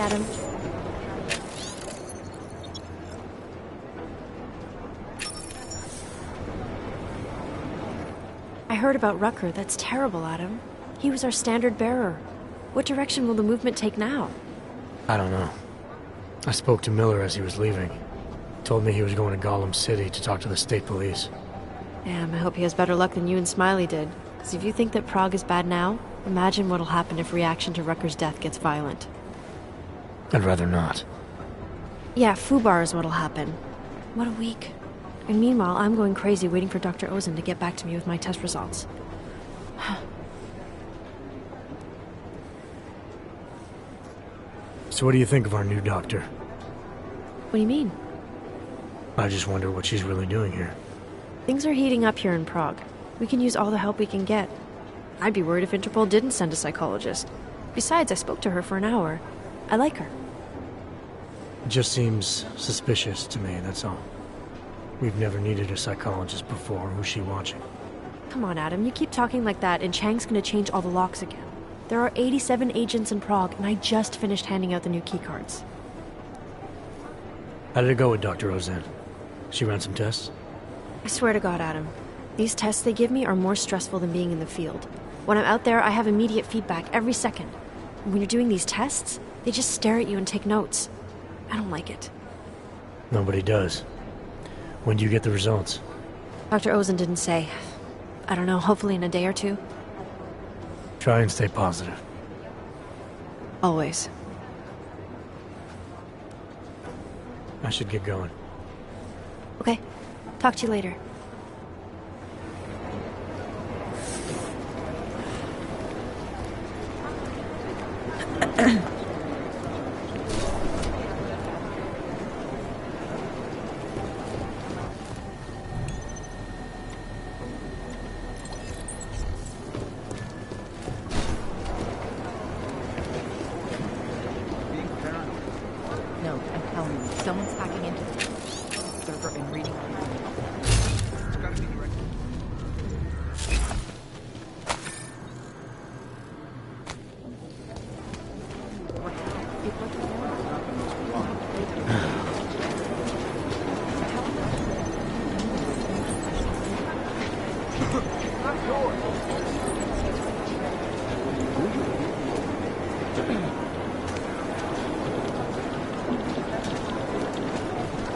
Adam. I heard about Rucker. That's terrible, Adam. He was our standard bearer. What direction will the movement take now? I don't know. I spoke to Miller as he was leaving. Told me he was going to Gollum City to talk to the state police. Damn, I hope he has better luck than you and Smiley did. Because if you think that Prague is bad now, imagine what'll happen if reaction to Rucker's death gets violent. I'd rather not. Yeah, Fubar is what'll happen. What a week. And meanwhile, I'm going crazy waiting for Dr. Ozen to get back to me with my test results. So what do you think of our new doctor? What do you mean? I just wonder what she's really doing here. Things are heating up here in Prague. We can use all the help we can get. I'd be worried if Interpol didn't send a psychologist. Besides, I spoke to her for an hour. I like her. It just seems suspicious to me, that's all. We've never needed a psychologist before. Who's she watching? Come on, Adam. You keep talking like that, and Chang's gonna change all the locks again. There are 87 agents in Prague, and I just finished handing out the new keycards. How did it go with Dr. Ozen? She ran some tests? I swear to God, Adam. These tests they give me are more stressful than being in the field. When I'm out there, I have immediate feedback every second. When you're doing these tests, they just stare at you and take notes. I don't like it. Nobody does. When do you get the results? Dr. Ozen didn't say. I don't know, hopefully in a day or two. Try and stay positive. Always. I should get going. Okay. Talk to you later. No, I'm telling you, someone's hacking into the server and reading. It's gotta be direct.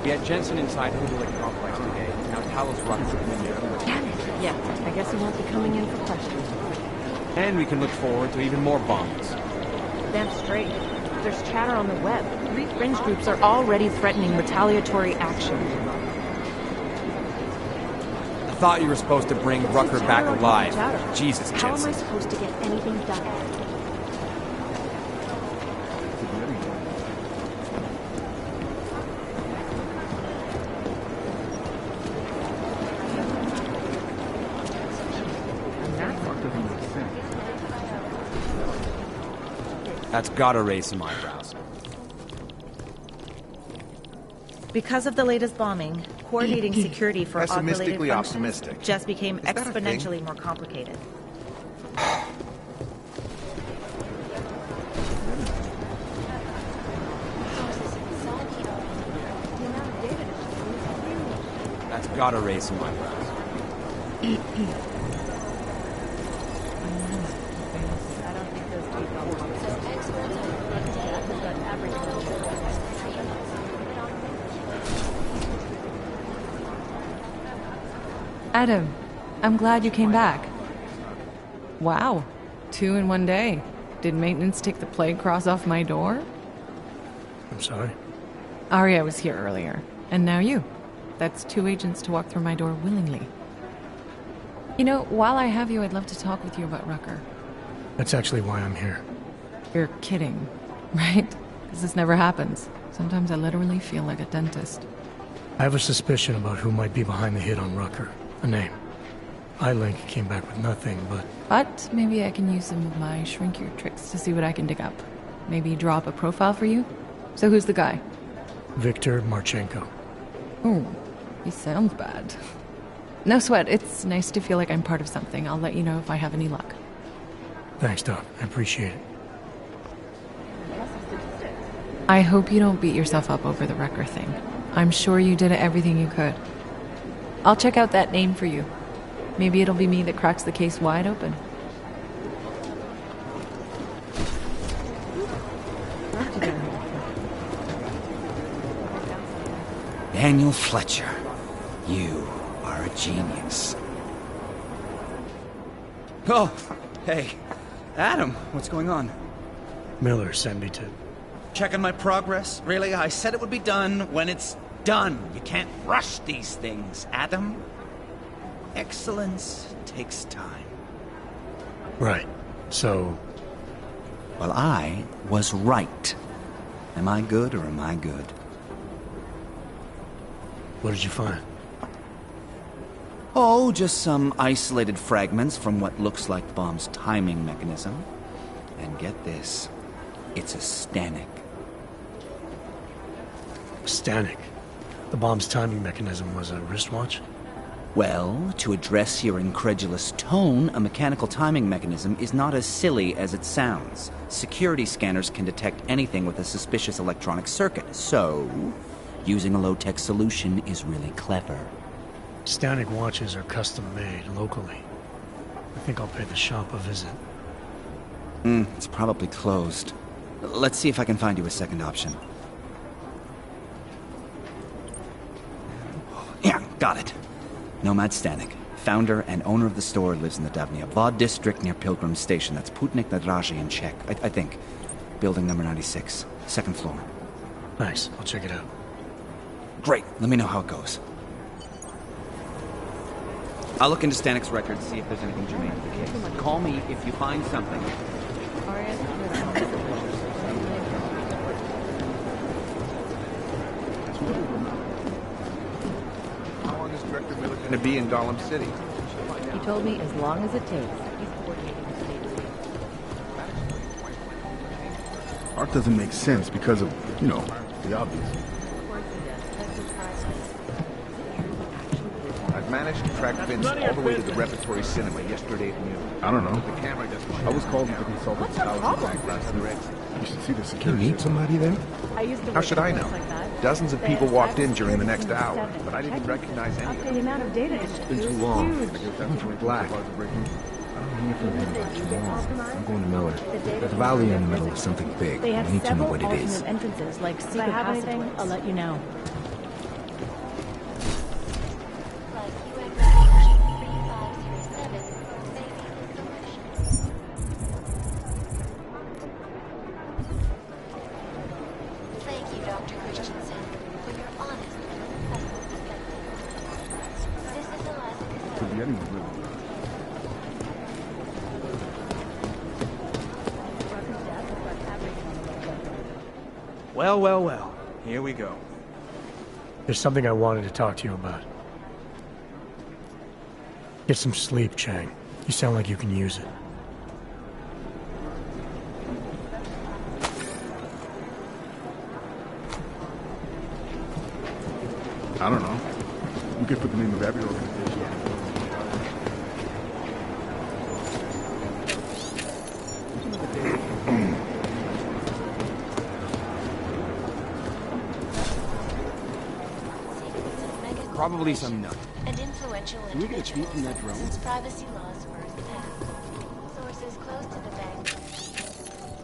We had Jensen inside the Lake complex today. Now Talos runs it. Damn it. Yeah, I guess he won't be coming in for questions. And we can look forward to even more bombs. Damn straight. There's chatter on the web. 3 fringe groups are already threatening retaliatory action. I thought you were supposed to bring Rucker back alive. Jesus, How am I Jensen. supposed to get anything done? That's gotta raise some eyebrows. Because of the latest bombing, coordinating security for AUG-related Pessimistically functions optimistic. just became that a thing? exponentially more complicated. That's gotta raise some eyebrows. Adam, I'm glad you came back. Wow, 2 in one day. Did maintenance take the plague cross off my door? I'm sorry. Arya was here earlier, and now you. That's 2 agents to walk through my door willingly. You know, while I have you, I'd love to talk with you about Rucker. That's actually why I'm here. You're kidding, right? Because this never happens. Sometimes I literally feel like a dentist. I have a suspicion about who might be behind the hit on Rucker. A name. iLink came back with nothing, but... But maybe I can use some of my shrink-your tricks to see what I can dig up. Maybe draw up a profile for you? So who's the guy? Victor Marchenko. Oh, he sounds bad. No sweat, it's nice to feel like I'm part of something. I'll let you know if I have any luck. Thanks, Doc. I appreciate it. I hope you don't beat yourself up over the Wrecker thing. I'm sure you did everything you could. I'll check out that name for you. Maybe it'll be me that cracks the case wide open. Daniel Fletcher, you are a genius. Oh, hey. Adam, what's going on? Miller sent me to... Checking my progress? Really? I said it would be done when it's done. You can't rush these things, Adam. Excellence takes time. Right. So... Well, I was right. Am I good or am I good? What did you find? Oh, just some isolated fragments from what looks like the bomb's timing mechanism. And get this, it's a Stanek. Stanek. The bomb's timing mechanism was a wristwatch? Well, to address your incredulous tone, a mechanical timing mechanism is not as silly as it sounds. Security scanners can detect anything with a suspicious electronic circuit, so using a low-tech solution is really clever. Stanek watches are custom-made locally. I think I'll pay the shop a visit. It's probably closed. Let's see if I can find you a second option. Yeah, got it. Nomad Stanek. Founder and owner of the store, lives in the Davnia Vod district near Pilgrim Station. That's Putnik Nadraji in Czech, I think. Building number 96, second floor. Nice, I'll check it out. Great, let me know how it goes. I'll look into Stanek's records, see if there's anything germane to the case. Call me if you find something. How long is Director Miller going to be in Gollum City? He told me as long as it takes. He's coordinating the state. Art doesn't make sense because of, you know, the obvious. I've managed to track Vince all the way to the Repertory Cinema yesterday at noon. I don't know. The camera doesn't. I was called to consult with You should see the security. You need somebody there? How should I know? Dozens of people walked in during the next hour, but I didn't recognize any of them. The amount of data is It's been too long. I guess that's from Black. I don't hear from him about tomorrow. I'm going to Miller. There's a valley in the middle of something big. They I have need to know several what it is. alternate entrances, like secret If I have passageways. anything, I'll let you know. Thank you, Dr. Christensen, for your honest and professional perspective. This is Alaska. Could be anyone, really. Well, well, well. Here we go. There's something I wanted to talk to you about. Get some sleep, Chang. You sound like you can use it. I don't know. We could put the name of every organization. Probably some nut. And influential Can we get a tweet from that drone? since privacy laws first passed. Sources close to the bank.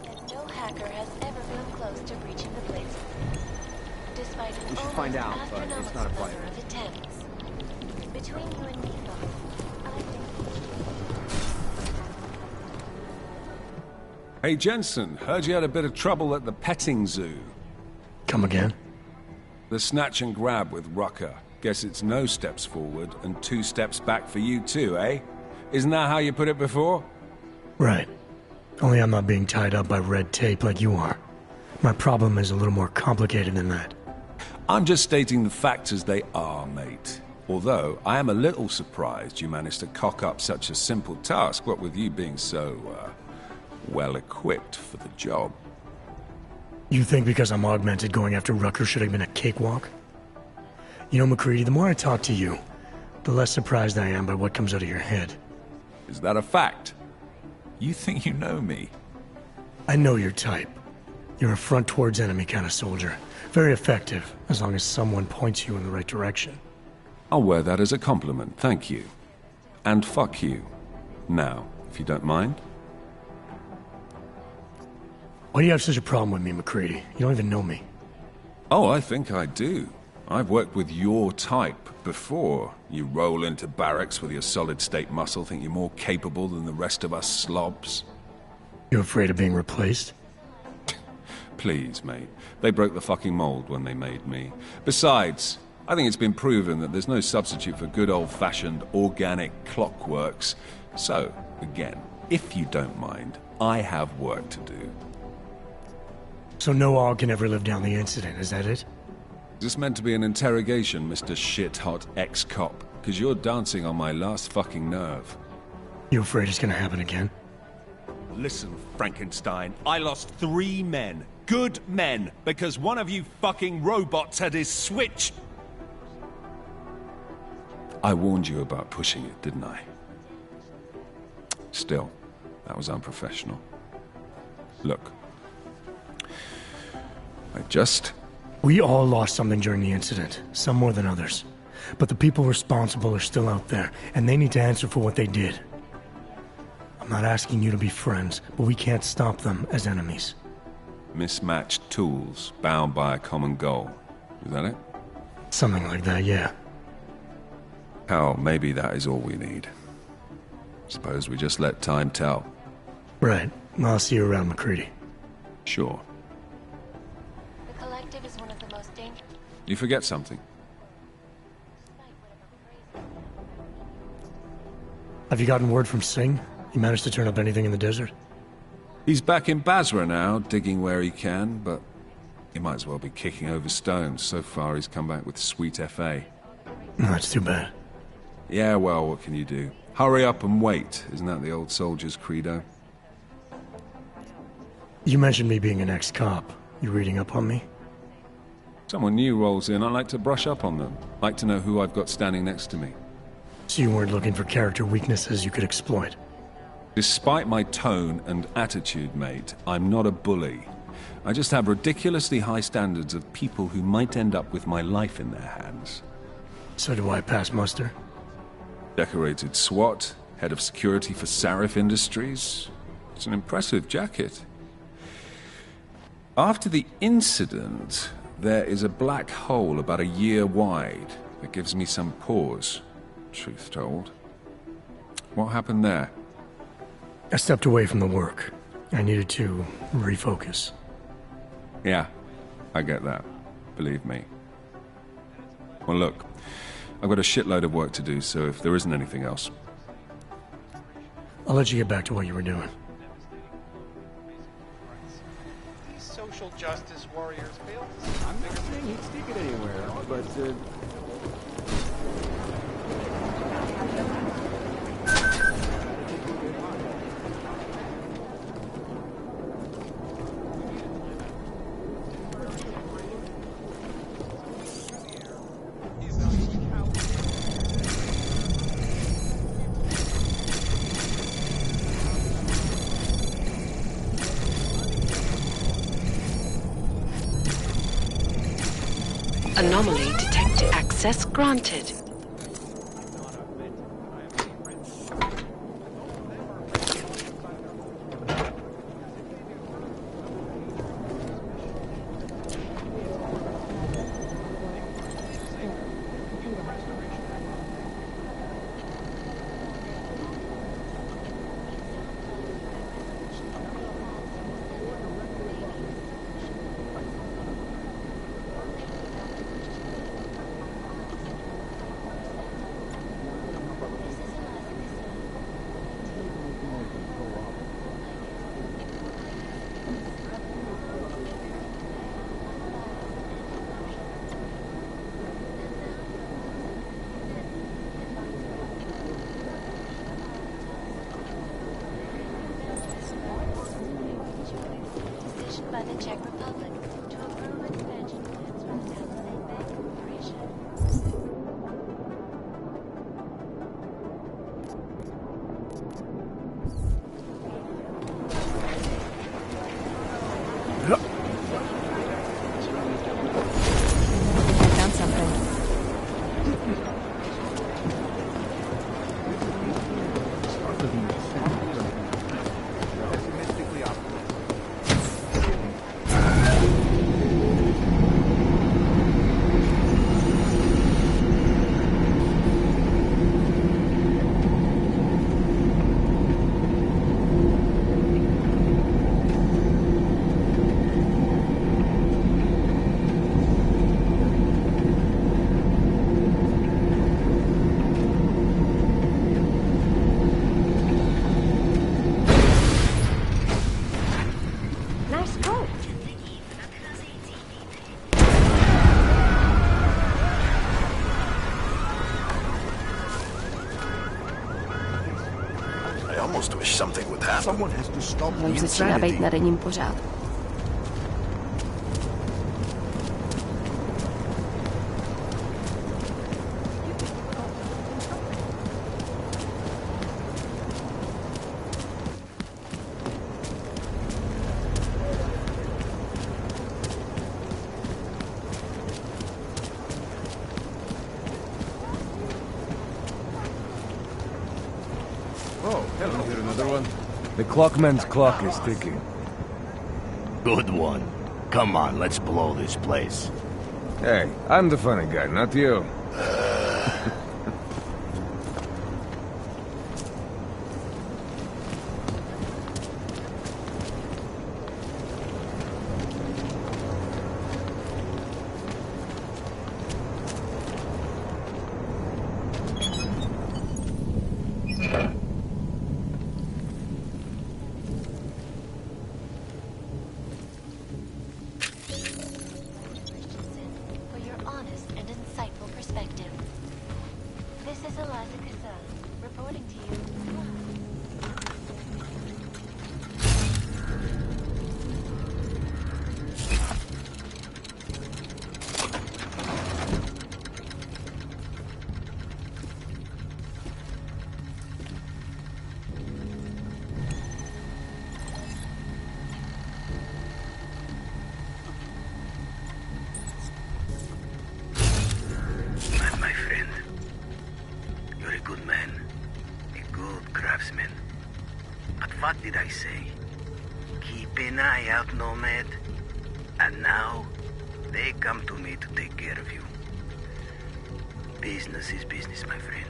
And no hacker has ever been close to breaching the place. Despite an We should almost find out, but it's astronomical not a number fight. of attempts. Between you and me, though, I think Hey, Jensen, heard you had a bit of trouble at the petting zoo. Come again? The snatch and grab with Rucker. Guess it's no steps forward and 2 steps back for you too, eh? Isn't that how you put it before? Right. Only I'm not being tied up by red tape like you are. My problem is a little more complicated than that. I'm just stating the facts as they are, mate. Although, I am a little surprised you managed to cock up such a simple task, what with you being so, well-equipped for the job. You think because I'm augmented going after Rucker should have been a cakewalk? You know, McCready, the more I talk to you, the less surprised I am by what comes out of your head. Is that a fact? You think you know me? I know your type. You're a front towards enemy kind of soldier. Very effective, as long as someone points you in the right direction. I'll wear that as a compliment, thank you. And fuck you. Now, if you don't mind. Why do you have such a problem with me, McCready? You don't even know me. Oh, I think I do. I've worked with your type before. You roll into barracks with your solid-state muscle, think you're more capable than the rest of us slobs. You afraid of being replaced? Please, mate. They broke the fucking mold when they made me. Besides, I think it's been proven that there's no substitute for good old-fashioned organic clockworks. So, again, if you don't mind, I have work to do. So no AUG can ever live down the incident, is that it? Is this meant to be an interrogation, Mr. Shit-hot ex-cop? Because you're dancing on my last fucking nerve. You afraid it's gonna happen again? Listen, Frankenstein, I lost 3 men. Good men. Because one of you fucking robots had his switch. I warned you about pushing it, didn't I? Still, that was unprofessional. Look. We all lost something during the incident, some more than others. But the people responsible are still out there, and they need to answer for what they did. I'm not asking you to be friends, but we can't stop them as enemies. Mismatched tools, bound by a common goal. Is that it? Something like that, yeah. Hell, maybe that is all we need. Suppose we just let time tell. Right. I'll see you around, McCready. Sure. The Collective is one of the most dangerous... You forget something. Have you gotten word from Singh? He managed to turn up anything in the desert? He's back in Basra now, digging where he can, but he might as well be kicking over stones. So far, he's come back with sweet FA. That's too bad. Yeah, well, what can you do? Hurry up and wait. Isn't that the old soldier's credo? You mentioned me being an ex-cop. You reading up on me? Someone new rolls in, I like to brush up on them. Like to know who I've got standing next to me. So you weren't looking for character weaknesses you could exploit? Despite my tone and attitude, mate, I'm not a bully. I just have ridiculously high standards of people who might end up with my life in their hands. So do I pass muster? Decorated SWAT, head of security for Sarif Industries. It's an impressive jacket. After the incident, there is a black hole about a year wide that gives me some pause, truth told. What happened there? I stepped away from the work. I needed to refocus. Yeah, I get that. Believe me. Well, look, I've got a shitload of work to do, so if there isn't anything else... I'll let you get back to what you were doing. These social justice warriors failed to... I'm not saying he'd stick it anywhere, but... Anomaly detected. Access granted. By the Czech Republic to approve expansion plans for the Talisman Bank Corporation. almost wish something would happen. Someone has to stop the Voi začíná být na denním pořádku. The clockman's clock is ticking. Good one. Come on, let's blow this place. Hey, I'm the funny guy, not you. What did I say? Keep an eye out, Nomad. And now, they come to me to take care of you. Business is business, my friend.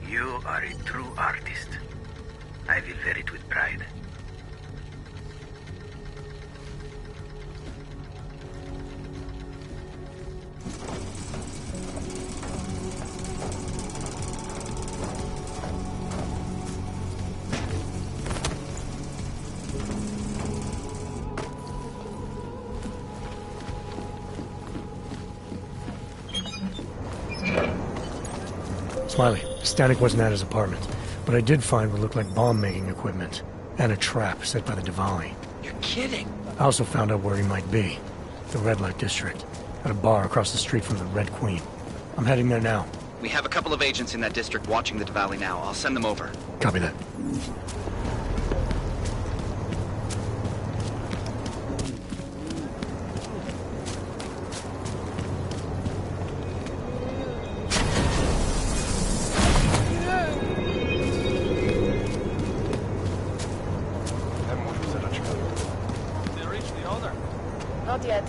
You are a true artist. I will wear it with pride. Smiley, Static wasn't at his apartment, but I did find what looked like bomb-making equipment, and a trap set by the Diwali. You're kidding! I also found out where he might be. The Red Light District, at a bar across the street from the Red Queen. I'm heading there now. We have a couple of agents in that district watching the Diwali now. I'll send them over. Copy that. Not yet.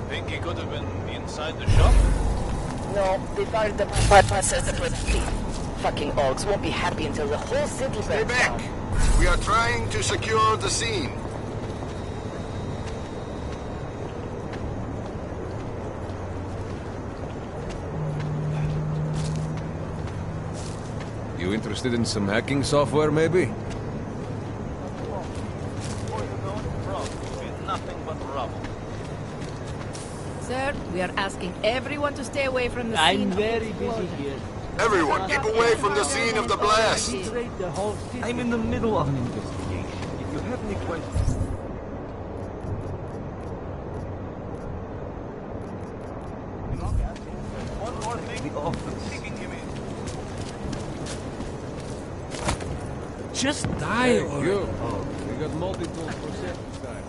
Think he could have been inside the shop? No, the fire department says the police. Fucking orcs won't be happy until the whole city Stay burns back! down. We are trying to secure the scene. You interested in some hacking software, maybe? Nothing but rubble. Sir, we are asking everyone to stay away from the scene. I'm very busy here. Everyone, keep away from the scene of the blast! I'm in the middle of an investigation. If you have any questions... One more thing. The office. Taking him in. Just die already. You. We got multi-tools for safety time.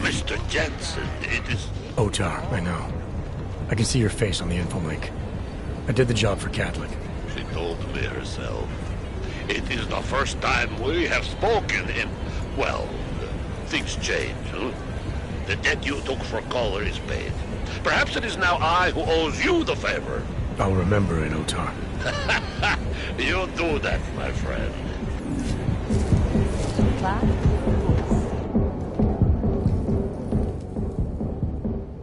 Mr. Jensen, it is... Otar, I know. I can see your face on the info link. I did the job for Catholic. She told me herself. It is the first time we have spoken in... Well, things change, huh? The debt you took for color is paid. Perhaps it is now I who owes you the favor. I'll remember it, Otar. You do that, my friend.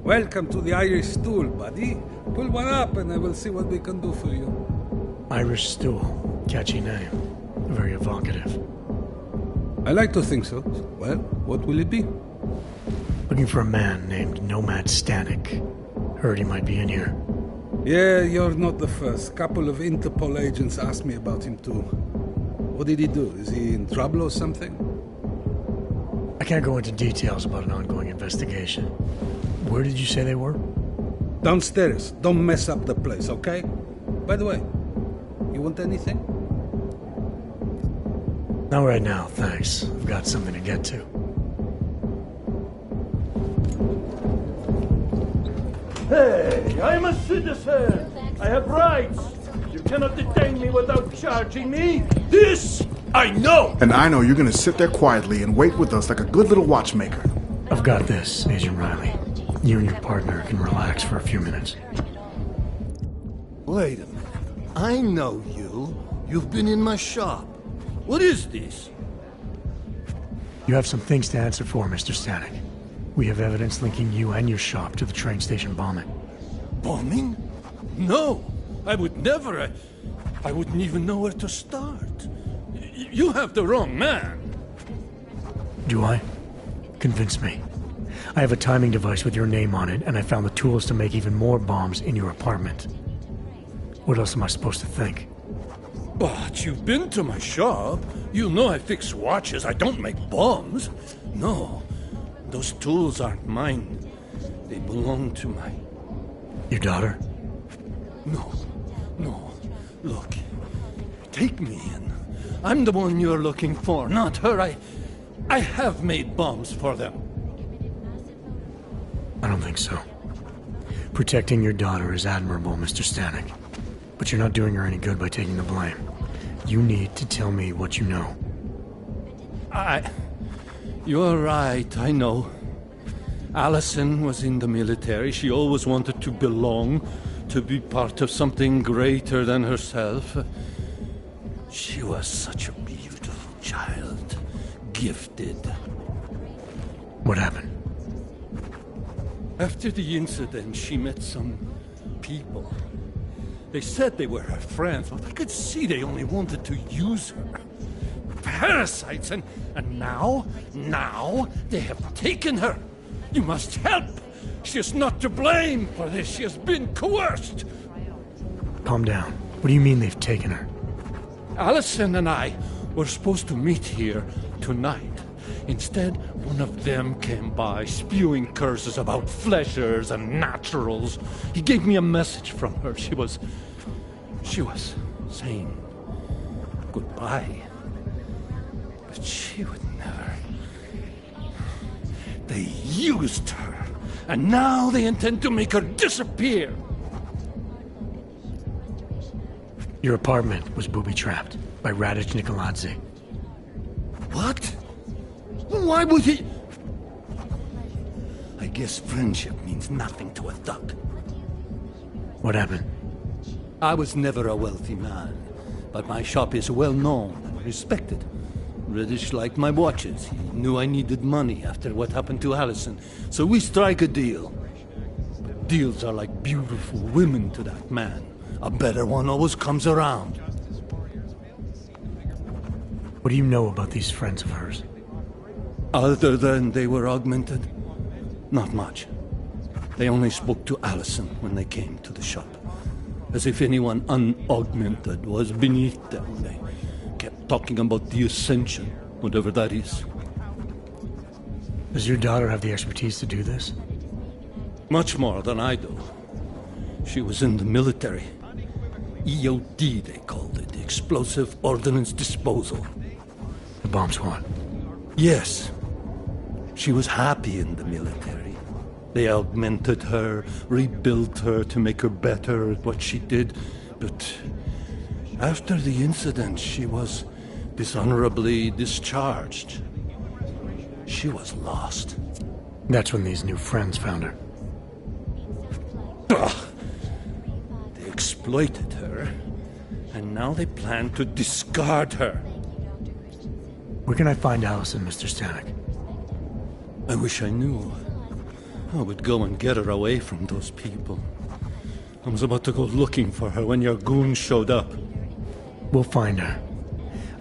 Welcome to the Irish stool, buddy. Pull one up and I will see what we can do for you. Irish stool. Catchy name. Very evocative. I like to think so. Well, what will it be? Looking for a man named Nomad Stanek. Heard he might be in here. Yeah, you're not the first. Couple of Interpol agents asked me about him too. What did he do? Is he in trouble or something? I can't go into details about an ongoing investigation. Where did you say they were? Downstairs. Don't mess up the place, okay? By the way, you want anything? Not right now, thanks. I've got something to get to. Hey, I'm a citizen. I have rights. You cannot detain me without charging me. This I know. And I know you're gonna sit there quietly and wait with us like a good little watchmaker. I've got this, Agent Riley. You and your partner can relax for a few minutes. Wait a minute. I know you. You've been in my shop. What is this? You have some things to answer for, Mr. Stanek. We have evidence linking you and your shop to the train station bombing. Bombing? No, I would never. I wouldn't even know where to start. You have the wrong man. Do I? Convince me. I have a timing device with your name on it, and I found the tools to make even more bombs in your apartment. What else am I supposed to think? But you've been to my shop. You know I fix watches. I don't make bombs. No, those tools aren't mine. They belong to my... Your daughter? No. Look, take me in. I'm the one you're looking for, not her. I have made bombs for them. I don't think so. Protecting your daughter is admirable, Mr. Stanek. But you're not doing her any good by taking the blame. You need to tell me what you know. You're right, I know. Allison was in the military. She always wanted to belong, to be part of something greater than herself. She was such a beautiful child. Gifted. What happened? After the incident, she met some people. They said they were her friends, but I could see they only wanted to use her. Parasites, and now they have taken her. You must help. She is not to blame for this. She has been coerced. Calm down. What do you mean they've taken her? Allison and I were supposed to meet here tonight. Instead, one of them came by, spewing curses about fleshers and naturals. He gave me a message from her. She was saying goodbye. But she would never. They used her, and now they intend to make her disappear. Your apartment was booby-trapped by Radic Nikoladze. What? Why would he? I guess friendship means nothing to a thug. What happened? I was never a wealthy man, but my shop is well known and respected. Reddish liked my watches. He knew I needed money after what happened to Allison, so we strike a deal. Deals are like beautiful women to that man. A better one always comes around. What do you know about these friends of hers? Other than they were augmented? Not much. They only spoke to Allison when they came to the shop. As if anyone unaugmented was beneath them. They kept talking about the Ascension, whatever that is. Does your daughter have the expertise to do this? Much more than I do. She was in the military. EOD, they called it. Explosive Ordnance Disposal. The bomb squad? Yes. She was happy in the military. They augmented her, rebuilt her to make her better at what she did. But after the incident, she was dishonorably discharged. She was lost. That's when these new friends found her. Ugh. They exploited her, and now they plan to discard her. Where can I find Allison, Mr. Stanek? I wish I knew. I would go and get her away from those people. I was about to go looking for her when your goons showed up. We'll find her.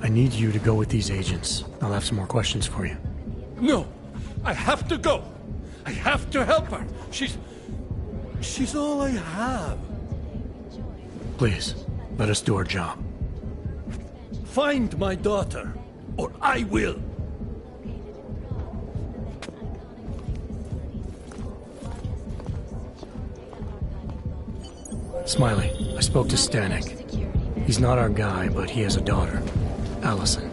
I need you to go with these agents. I'll have some more questions for you. No! I have to go! I have to help her! She's all I have. Please, let us do our job. Find my daughter, or I will! Smiley, I spoke to Stanek. He's not our guy, but he has a daughter, Allison.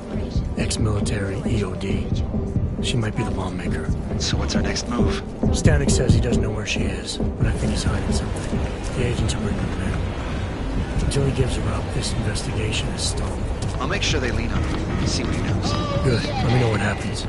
Ex-military, EOD. She might be the bomb maker. So what's our next move? Stanek says he doesn't know where she is, but I think he's hiding something. The agents are bringing him in. Until he gives her up, this investigation is stalled. I'll make sure they lean on him. See what he knows. Good. Let me know what happens.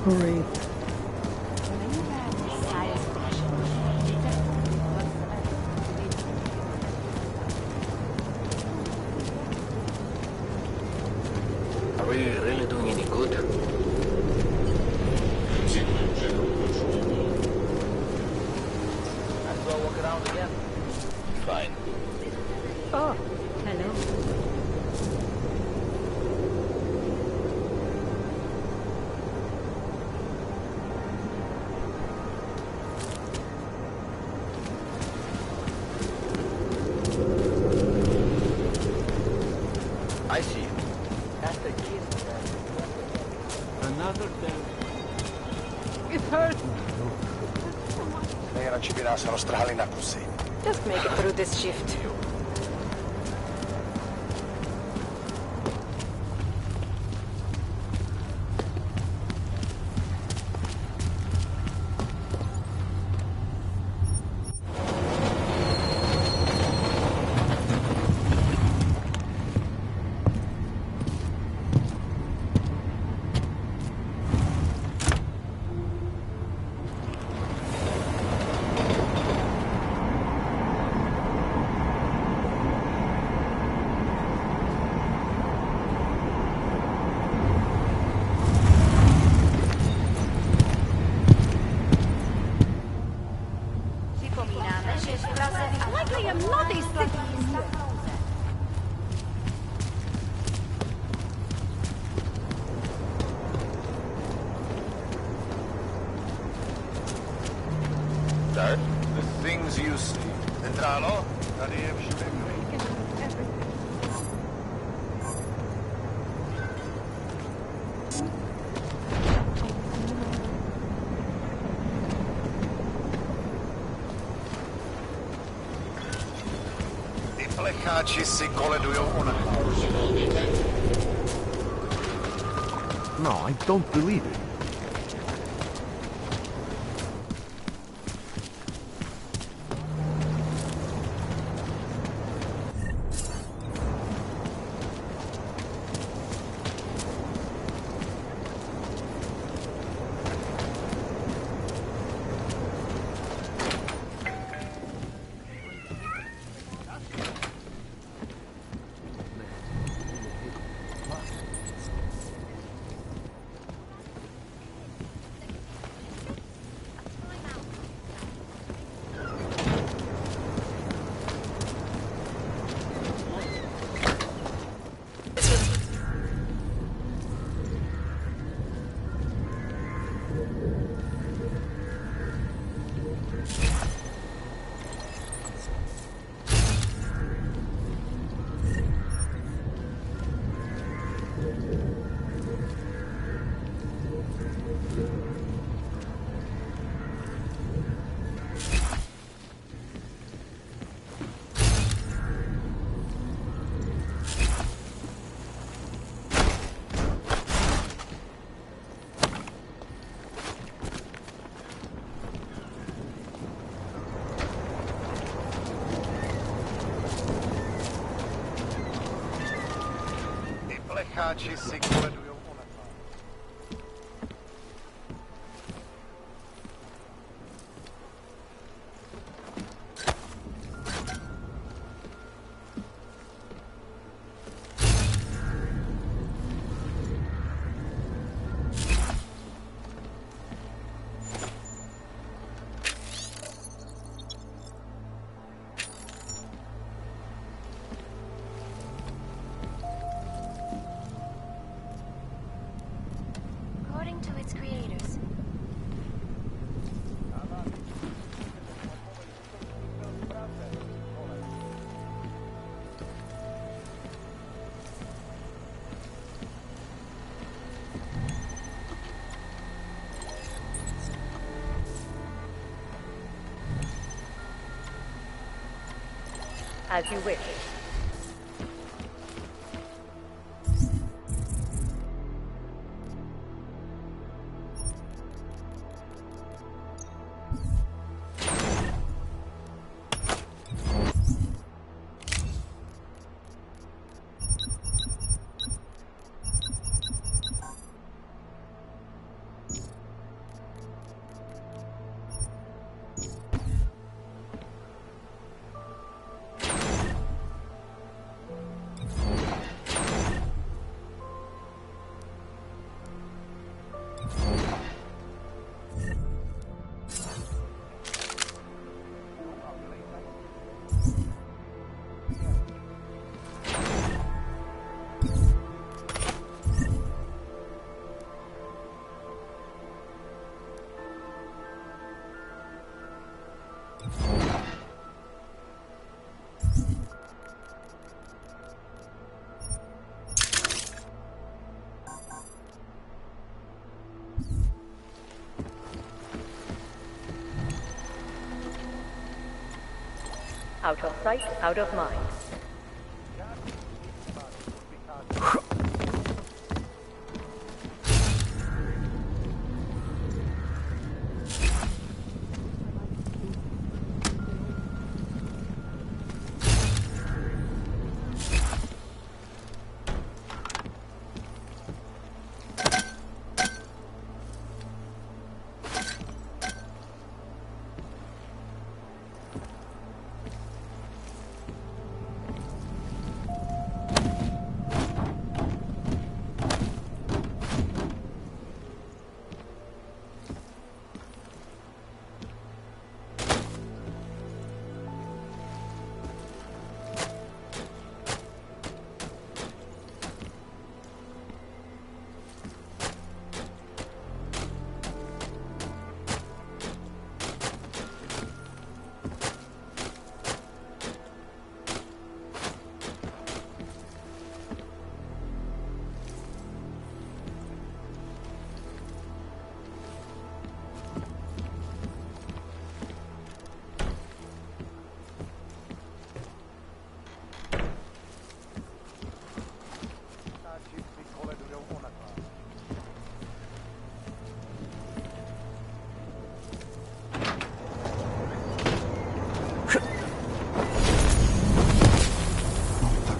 Great. Are we really doing any good? Might as well walk around again. Fine. Oh, hello. I see you. That's the kid. Another day. It hurts. Lei non ci dirà se lo stralina così. Just make it through this shift. Dad, the things you see. Entralo? Ty plekáči si koledujou o nás. No, I don't believe it. According to its creators. As you wish. Out of sight, out of mind.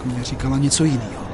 Mnie říkala něco jiného.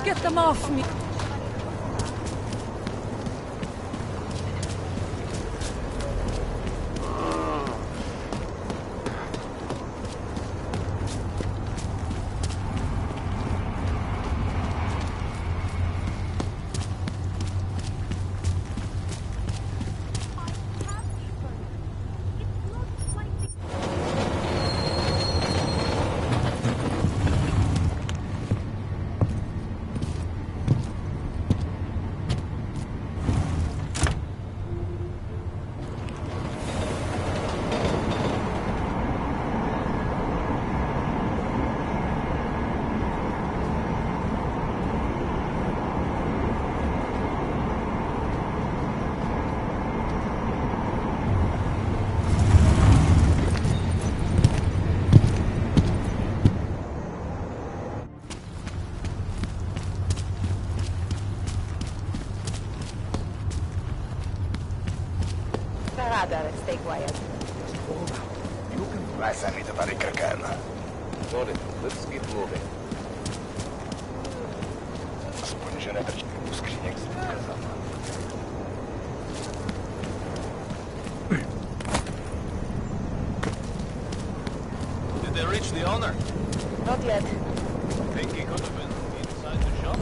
Get them off me! Nada, stay quiet. Самите пари кракана. Noted. Let's keep moving. Спонженетър, скриняк се каза. Did they reach the owner? Not yet. Think he could have been inside the shop?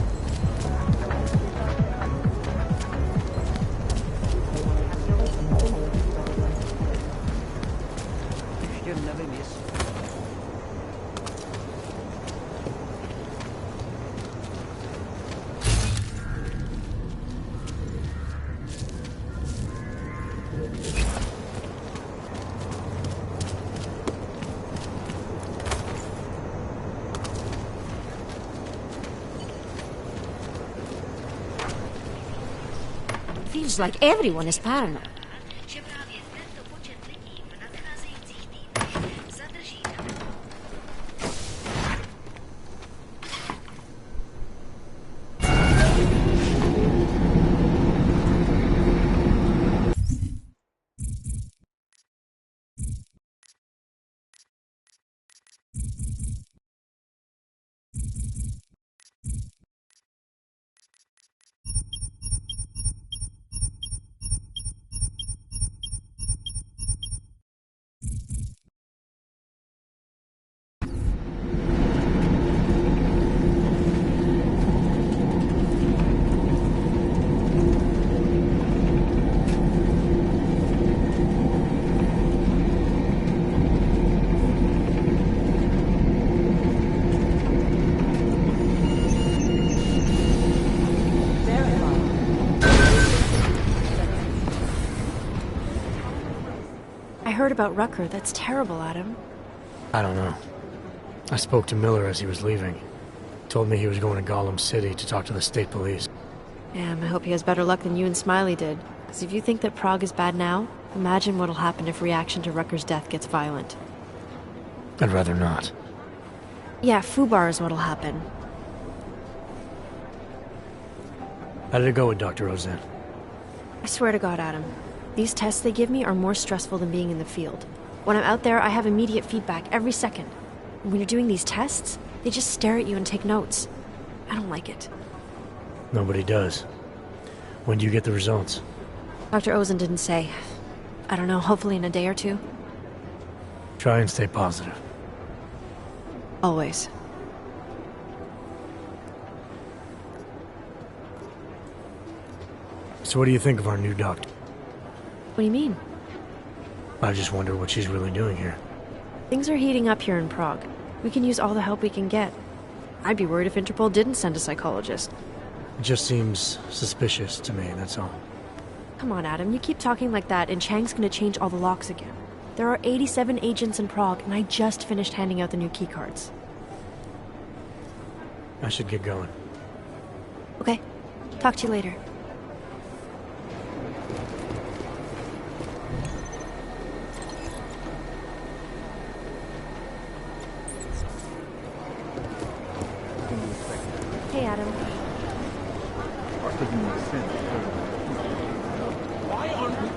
You never miss. Feels like everyone is paranoid. I heard about Rucker. That's terrible, Adam. I don't know. I spoke to Miller as he was leaving. Told me he was going to Gollum City to talk to the state police. Damn, I hope he has better luck than you and Smiley did. Because if you think that Prague is bad now, imagine what'll happen if reaction to Rucker's death gets violent. I'd rather not. Yeah, Fubar is what'll happen. How did it go with Dr. Rosen? I swear to God, Adam. These tests they give me are more stressful than being in the field. When I'm out there, I have immediate feedback every second. And when you're doing these tests, they just stare at you and take notes. I don't like it. Nobody does. When do you get the results? Dr. Ozen didn't say. I don't know, hopefully in a day or two. Try and stay positive. Always. So what do you think of our new doctor? What do you mean? I just wonder what she's really doing here. Things are heating up here in Prague. We can use all the help we can get. I'd be worried if Interpol didn't send a psychologist. It just seems suspicious to me, that's all. Come on, Adam, you keep talking like that and Chang's gonna change all the locks again. There are 87 agents in Prague, and I just finished handing out the new keycards. I should get going. Okay. Talk to you later. Hey, Adam. Why aren't we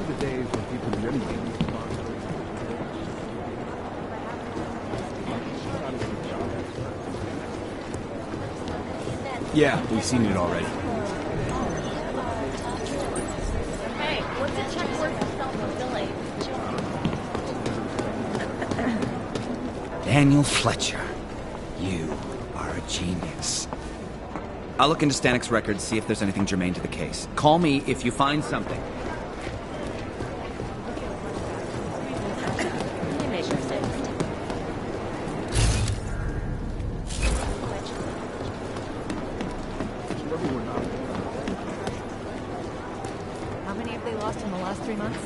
the days when people do anything? Yeah, we've seen it already. Hey, what's the check word for self-fulfilling? Daniel Fletcher, you are a genius. I'll look into Stanik's records, see if there's anything germane to the case. Call me if you find something. How many have they lost in the last 3 months?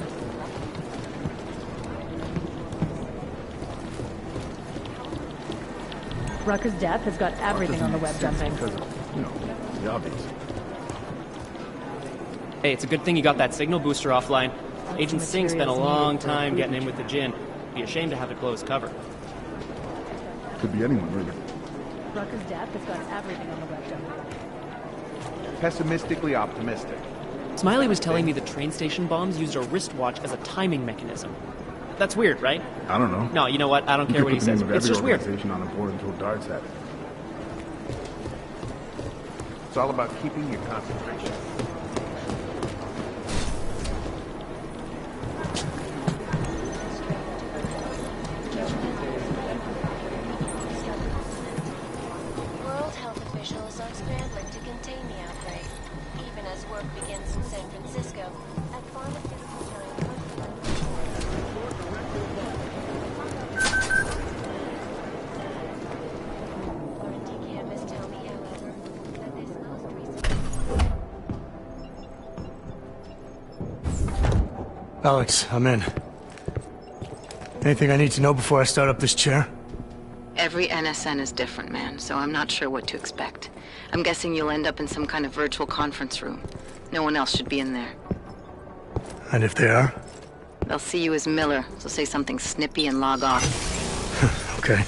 Rucker's death has got everything on the web jumping. Because of, the obvious. Hey, it's a good thing you got that signal booster offline. Agent Singh spent a long time getting in with the Jinn. Be a shame to have it blow his cover. Could be anyone, really. Trucker's death has got everything on the web done. Pessimistically optimistic. Smiley was telling me the train station bombs used a wristwatch as a timing mechanism. That's weird, right? I don't know. No, you know what? I don't care what he says. It's just weird. On a board until Dart's at it. It's all about keeping your concentration. World health officials are scrambling to contain the outbreak, even as work begins in San Francisco at pharmaceutical giant. R&D chemists tell me, however, that this most recent... Alex, I'm in. Anything I need to know before I start up this chair? Every NSN is different, man, so I'm not sure what to expect. I'm guessing you'll end up in some kind of virtual conference room. No one else should be in there. And if they are? They'll see you as Miller, so say something snippy and log off. Okay.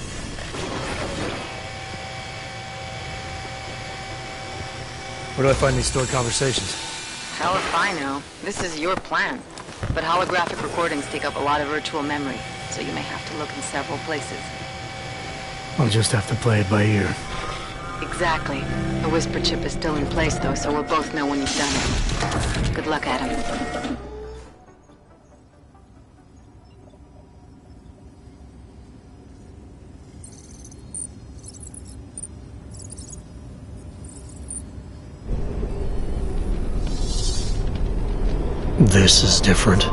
Where do I find these stored conversations? Hell if I know. This is your plan. But holographic recordings take up a lot of virtual memory, so you may have to look in several places. I'll just have to play it by ear. Exactly. The whisper chip is still in place, though, so we'll both know when you've done it. Good luck, Adam. This is different.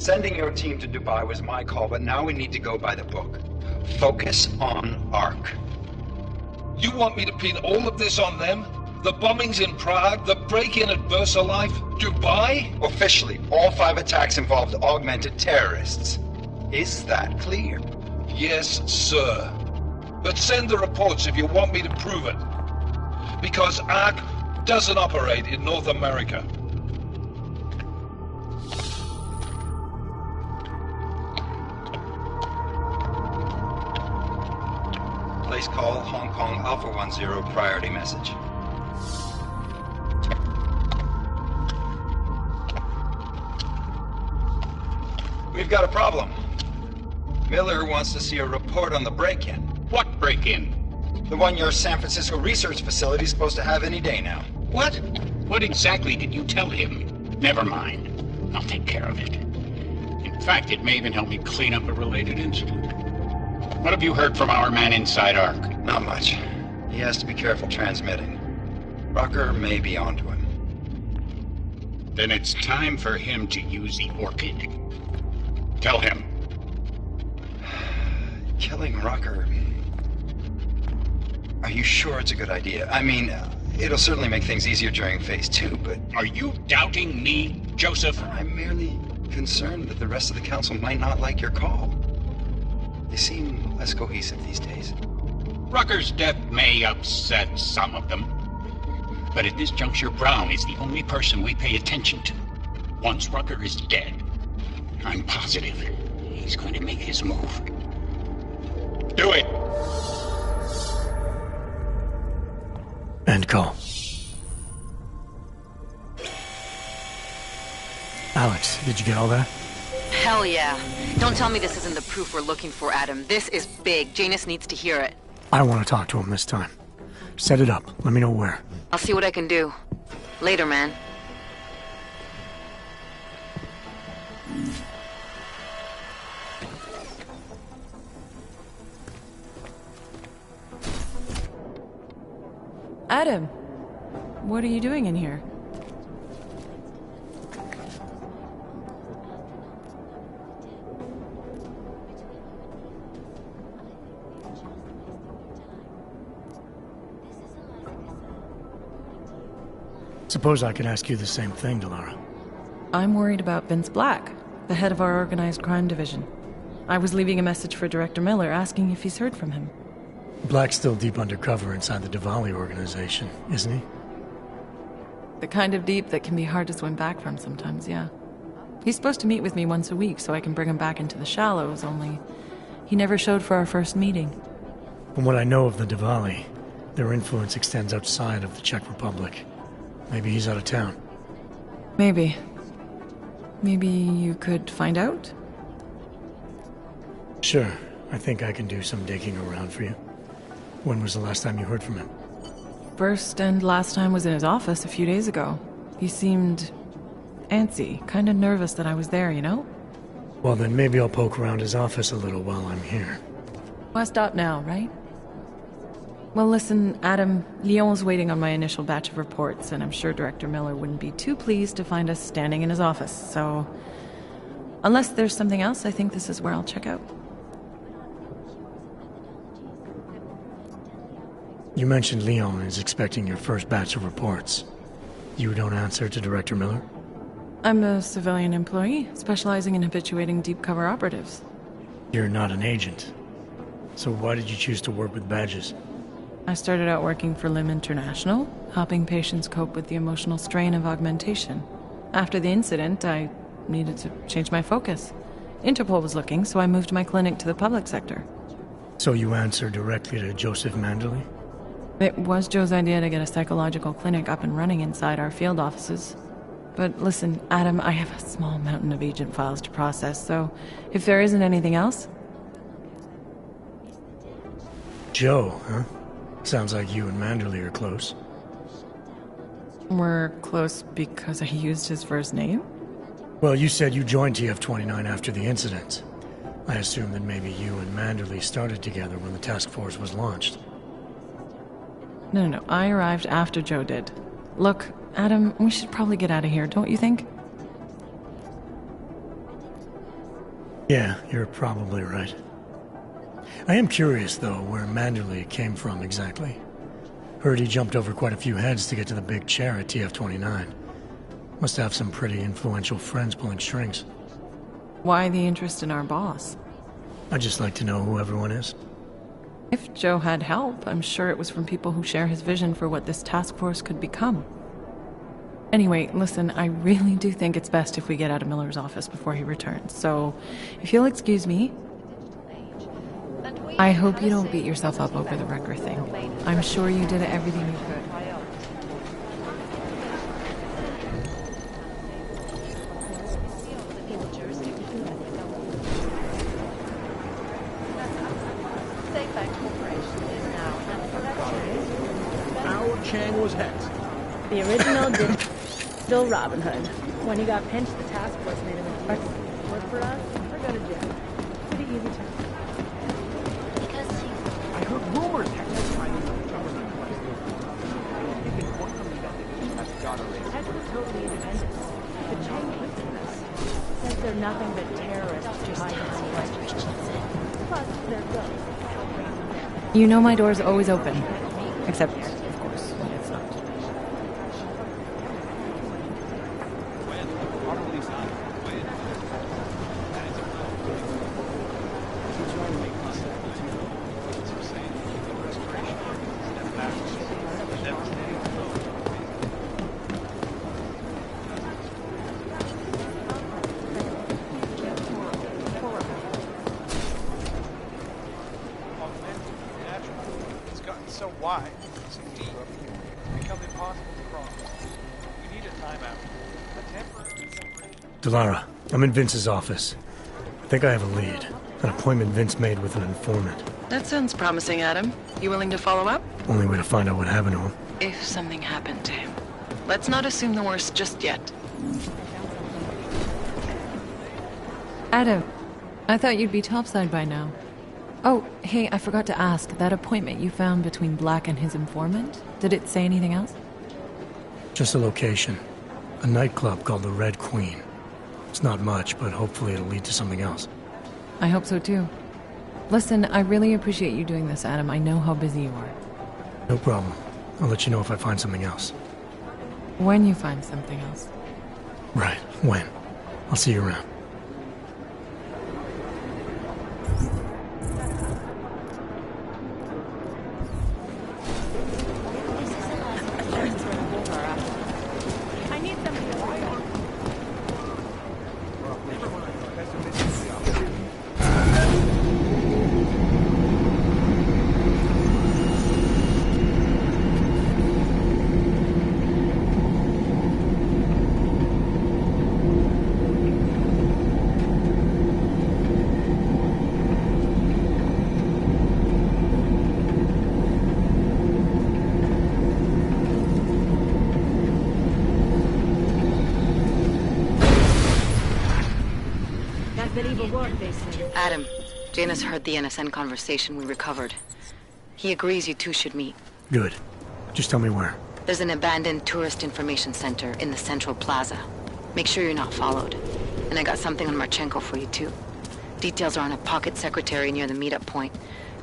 Sending your team to Dubai was my call, but now we need to go by the book. Focus on ARC. You want me to pin all of this on them? The bombings in Prague, the break-in at VersaLife, Dubai? Officially, all 5 attacks involved augmented terrorists. Is that clear? Yes, sir. But send the reports if you want me to prove it. Because ARC doesn't operate in North America. Place call Hong Kong Alpha 10 priority message. We've got a problem. Miller wants to see a report on the break-in. What break-in? The one your San Francisco research facility is supposed to have any day now. What? What exactly did you tell him? Never mind. I'll take care of it. In fact, it may even help me clean up a related incident. What have you heard from our man inside ARC? Not much. He has to be careful transmitting. Rucker may be onto him. Then it's time for him to use the Orchid. Tell him. Killing Rucker... Are you sure it's a good idea? I mean, it'll certainly make things easier during Phase 2, but... Are you doubting me, Joseph? I'm merely concerned that the rest of the Council might not like your call. They seem less cohesive these days. Rucker's death may upset some of them. But at this juncture, Brown is the only person we pay attention to. Once Rucker is dead, I'm positive he's going to make his move. Do it! End call. Alex, did you get all that? Hell yeah. Don't tell me this isn't the proof we're looking for, Adam. This is big. Janus needs to hear it. I want to talk to him this time. Set it up. Let me know where. I'll see what I can do. Later, man. Adam, what are you doing in here? Suppose I could ask you the same thing, Delara. I'm worried about Vince Black, the head of our organized crime division. I was leaving a message for Director Miller asking if he's heard from him. Black's still deep undercover inside the Diwali organization, isn't he? The kind of deep that can be hard to swim back from sometimes, yeah. He's supposed to meet with me once a week so I can bring him back into the shallows, only he never showed for our first meeting. From what I know of the Diwali, their influence extends outside of the Czech Republic. Maybe he's out of town. Maybe. Maybe you could find out? Sure. I think I can do some digging around for you. When was the last time you heard from him? First and last time was in his office a few days ago. He seemed antsy, kind of nervous that I was there, you know? Well, then maybe I'll poke around his office a little while I'm here. Why stop now, right? Well, listen, Adam, Lyon's waiting on my initial batch of reports, and I'm sure Director Miller wouldn't be too pleased to find us standing in his office, so... Unless there's something else, I think this is where I'll check out. You mentioned Lyon is expecting your first batch of reports. You don't answer to Director Miller? I'm a civilian employee, specializing in habituating deep cover operatives. You're not an agent. So why did you choose to work with badges? I started out working for LIM International, helping patients cope with the emotional strain of augmentation. After the incident, I needed to change my focus. Interpol was looking, so I moved my clinic to the public sector. So you answer directly to Joseph Manderley? It was Joe's idea to get a psychological clinic up and running inside our field offices. But listen, Adam, I have a small mountain of agent files to process, so if there isn't anything else... Joe, huh? Sounds like you and Manderley are close. We're close because I used his first name? Well, you said you joined TF-29 after the incident. I assume that maybe you and Manderley started together when the task force was launched. No, I arrived after Joe did. Look, Adam, we should probably get out of here, don't you think? Yeah, you're probably right. I am curious, though, where Manderley came from exactly. Heard he jumped over quite a few heads to get to the big chair at TF-29. Must have some pretty influential friends pulling strings. Why the interest in our boss? I'd just like to know who everyone is. If Joe had help, I'm sure it was from people who share his vision for what this task force could become. Anyway, listen, I really do think it's best if we get out of Miller's office before he returns, so if you'll excuse me. I hope you don't beat yourself up over the Wrecker thing. I'm sure you did everything you could. Our Chang was hexed. The original digital Robin Hood. When he got pinched, the task force made him a work for us or go to jail. Pretty easy to. I heard rumors Hex was trying to government place. I don't think it's worth me that that's gotta raise. Hex was totally independent. The Chang hates this. Says they're nothing but terrorists behind the scenes. Plus, they're good. You know my door's always open. Except, of course, when it's not. It's gotten so wide, so deep, it's become impossible to cross. We need a timeout. A temporary separation. Delara, I'm in Vince's office. I think I have a lead. An appointment Vince made with an informant. That sounds promising, Adam. You willing to follow up? Only way to find out what happened to him. If something happened to him. Let's not assume the worst just yet. Adam, I thought you'd be topside by now. Oh, hey, I forgot to ask. That appointment you found between Black and his informant? Did it say anything else? Just a location. A nightclub called the Red Queen. It's not much, but hopefully it'll lead to something else. I hope so too. Listen, I really appreciate you doing this, Adam. I know how busy you are. No problem. I'll let you know if I find something else. When you find something else. Right, when. I'll see you around. I need somebody to work on. Adam, Janus heard the NSN conversation we recovered. He agrees you two should meet. Good. Just tell me where. There's an abandoned tourist information center in the central plaza. Make sure you're not followed. And I got something on Marchenko for you too. Details are on a pocket secretary near the meetup point.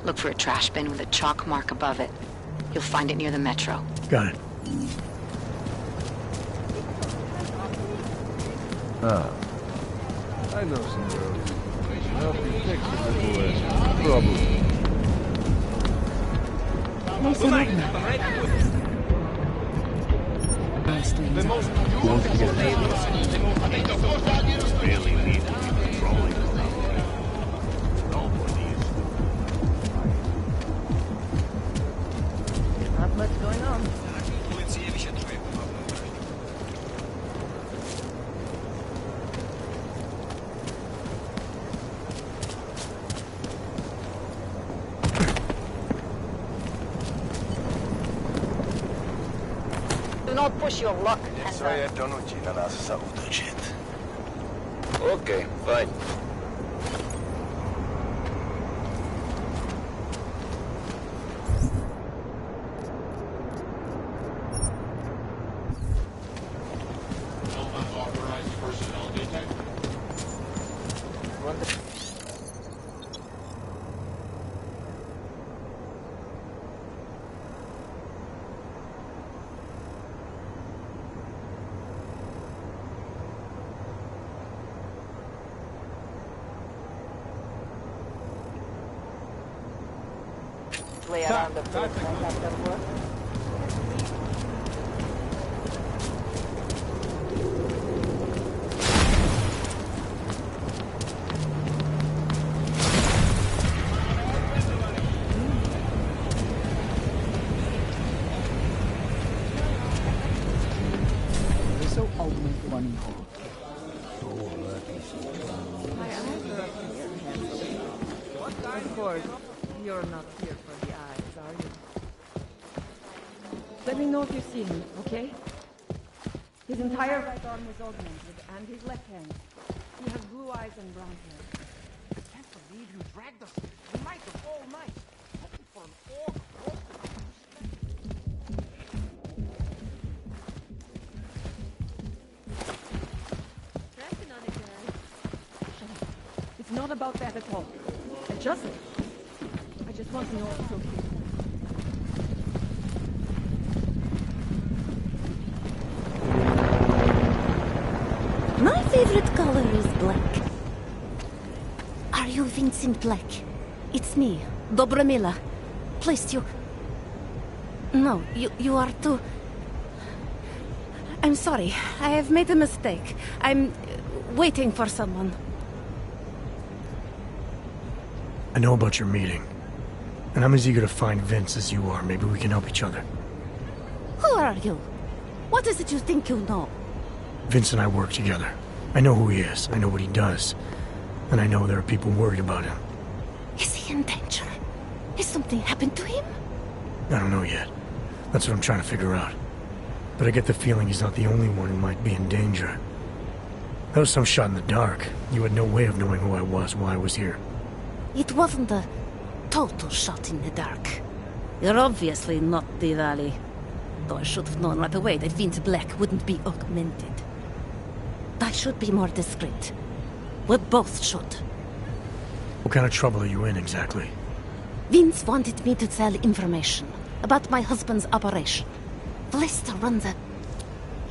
Look for a trash bin with a chalk mark above it. You'll find it near the metro. Got it. Ah. I know some girls. Help you fix a little trouble. Really need to be patrolling around here. Nobody's. Not much going on. Do not push your luck. Okay, fine. Unauthorized personnel detected. play around the place after work. Of course, you're not here for the eyes, are you? Let me know if you see him, okay? His entire right arm was augmented, and his left hand. He has blue eyes and brown hair. I can't believe you dragged us the night of all night. Looking for an orc. Cracking on it, guys. Shut up. It's not about that at all. I just want to know it's okay. My favorite color is black. Are you Vincent Black? It's me, Dobramila. Please, you... No, you are too... I'm sorry. I have made a mistake. I'm waiting for someone. I know about your meeting. And I'm as eager to find Vince as you are. Maybe we can help each other. Who are you? What is it you think you know? Vince and I work together. I know who he is. I know what he does. And I know there are people worried about him. Is he in danger? Has something happened to him? I don't know yet. That's what I'm trying to figure out. But I get the feeling he's not the only one who might be in danger. That was some shot in the dark. You had no way of knowing who I was while I was here. It wasn't a total shot in the dark. You're obviously not the Valley. Though I should have known right away that Vince Black wouldn't be augmented. I should be more discreet. We both should. What kind of trouble are you in, exactly? Vince wanted me to tell information about my husband's operation. Vlista runs a...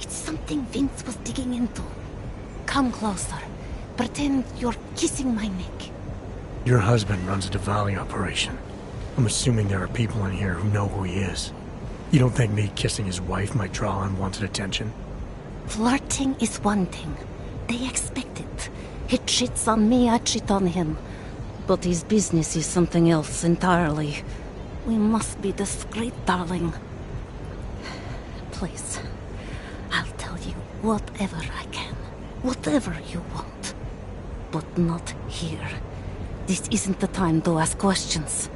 It's something Vince was digging into. Come closer. Pretend you're kissing my neck. Your husband runs a Diwali operation. I'm assuming there are people in here who know who he is. You don't think me kissing his wife might draw unwanted attention? Flirting is one thing. They expect it. He cheats on me, I cheat on him. But his business is something else entirely. We must be discreet, darling. Please, I'll tell you whatever I can. Whatever you want. But not here. This isn't the time to ask questions.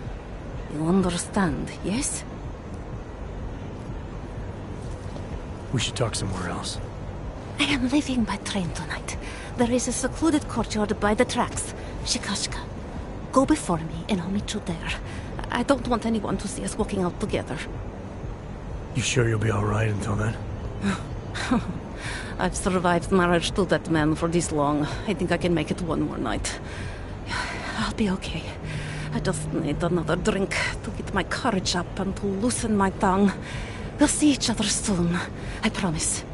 You understand, yes? We should talk somewhere else. I am leaving by train tonight. There is a secluded courtyard by the tracks. Shikashka. Go before me and I'll meet you there. I don't want anyone to see us walking out together. You sure you'll be alright until then? I've survived marriage to that man for this long. I think I can make it one more night. I'll be okay. I just need another drink to get my courage up and to loosen my tongue. We'll see each other soon. I promise.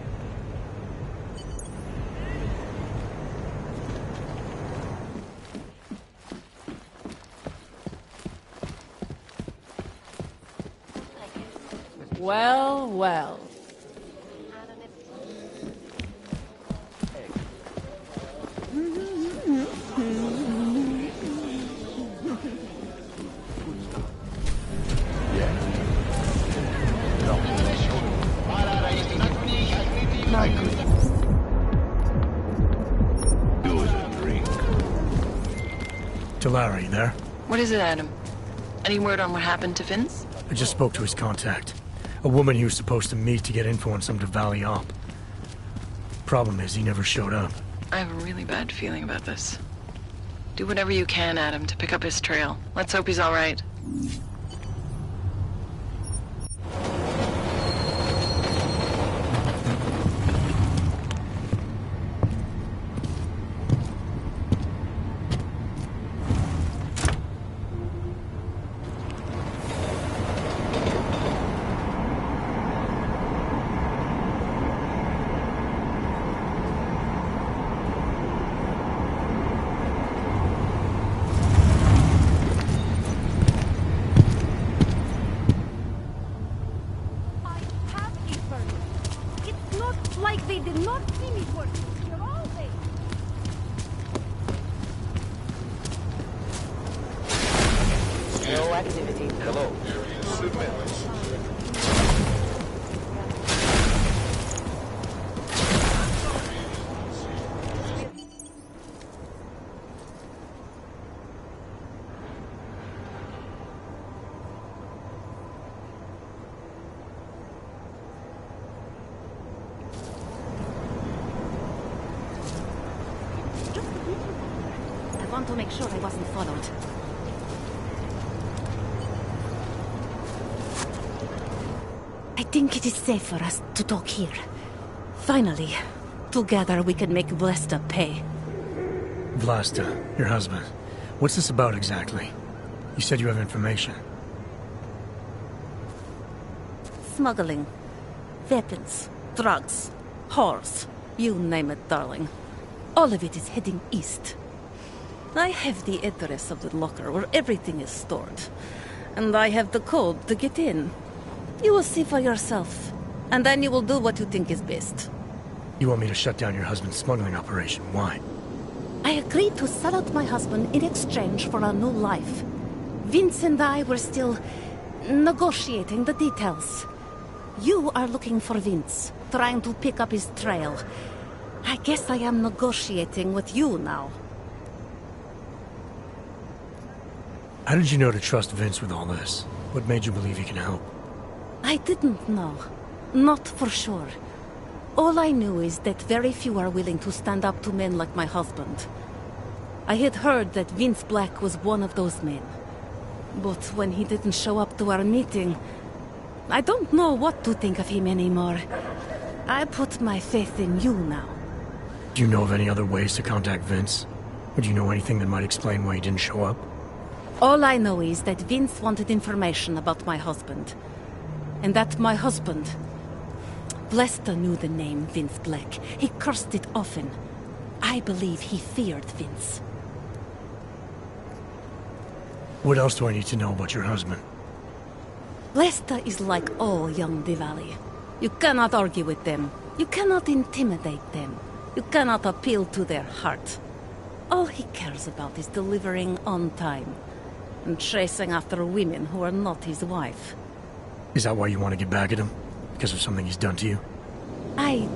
Well, well. Larry, there? What is it, Adam? Any word on what happened to Vince? I just spoke to his contact. A woman he was supposed to meet to get info on some Diwali op. Problem is, he never showed up. I have a really bad feeling about this. Do whatever you can, Adam, to pick up his trail. Let's hope he's all right. activity. Hello. Submit. I want to make sure I wasn't followed. I think it is safe for us to talk here. Finally, together we can make Vlasta pay. Vlasta, your husband. What's this about exactly? You said you have information. Smuggling. Weapons. Drugs. Whores. You name it, darling. All of it is heading east. I have the address of the locker where everything is stored. And I have the code to get in. You will see for yourself. And then you will do what you think is best. You want me to shut down your husband's smuggling operation? Why? I agreed to sell out my husband in exchange for a new life. Vince and I were still negotiating the details. You are looking for Vince, trying to pick up his trail. I guess I am negotiating with you now. How did you know to trust Vince with all this? What made you believe he can help? I didn't know. Not for sure. All I knew is that very few are willing to stand up to men like my husband. I had heard that Vince Black was one of those men. But when he didn't show up to our meeting, I don't know what to think of him anymore. I put my faith in you now. Do you know of any other ways to contact Vince? Or do you know anything that might explain why he didn't show up? All I know is that Vince wanted information about my husband. And that my husband... Vlasta knew the name Vince Black. He cursed it often. I believe he feared Vince. What else do I need to know about your husband? Vlasta is like all young Diwali. You cannot argue with them. You cannot intimidate them. You cannot appeal to their heart. All he cares about is delivering on time. And chasing after women who are not his wife. Is that why you want to get back at him? Because of something he's done to you? I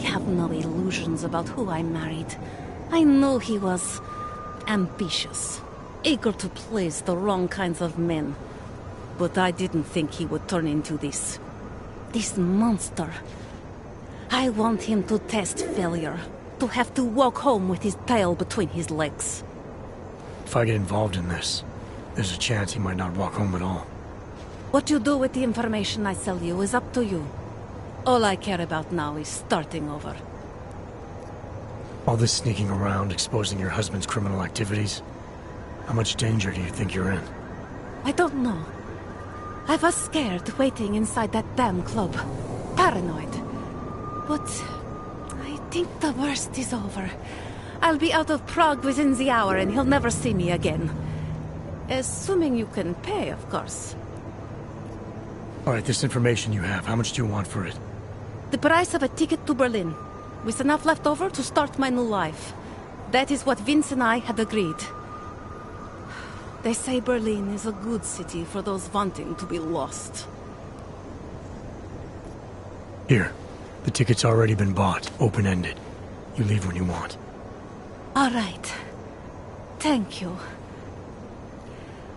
have no illusions about who I married. I know he was ambitious, eager to please the wrong kinds of men. But I didn't think he would turn into this monster. I want him to test failure, to have to walk home with his tail between his legs. If I get involved in this, there's a chance he might not walk home at all. What you do with the information I sell you is up to you. All I care about now is starting over. All this sneaking around, exposing your husband's criminal activities, how much danger do you think you're in? I don't know. I was scared waiting inside that damn club. Paranoid. But I think the worst is over. I'll be out of Prague within the hour and he'll never see me again. Assuming you can pay, of course. Alright, this information you have, how much do you want for it? The price of a ticket to Berlin, with enough left over to start my new life. That is what Vince and I had agreed. They say Berlin is a good city for those wanting to be lost. Here, the ticket's already been bought, open-ended. You leave when you want. All right. Thank you.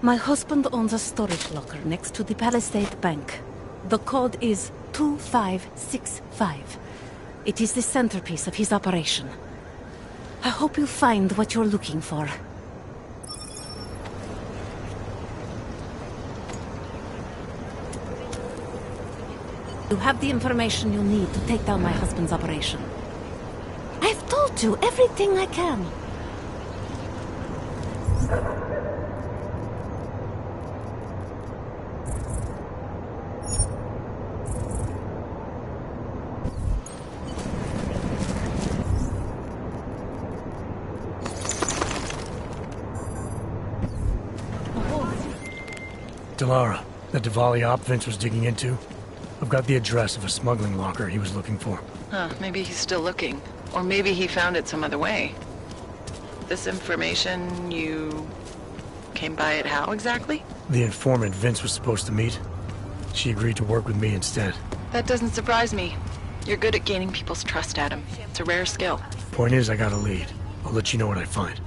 My husband owns a storage locker next to the Palisade Bank. The code is 2565. It is the centerpiece of his operation. I hope you find what you're looking for. You have the information you need to take down my husband's operation. I've told you everything I can. Delara, that Diwali op Vince was digging into? I've got the address of a smuggling locker he was looking for. Huh, maybe he's still looking. Or maybe he found it some other way. This information, you came by it how exactly? The informant Vince was supposed to meet, she agreed to work with me instead. That doesn't surprise me. You're good at gaining people's trust, Adam. It's a rare skill. Point is, I got a lead. I'll let you know what I find.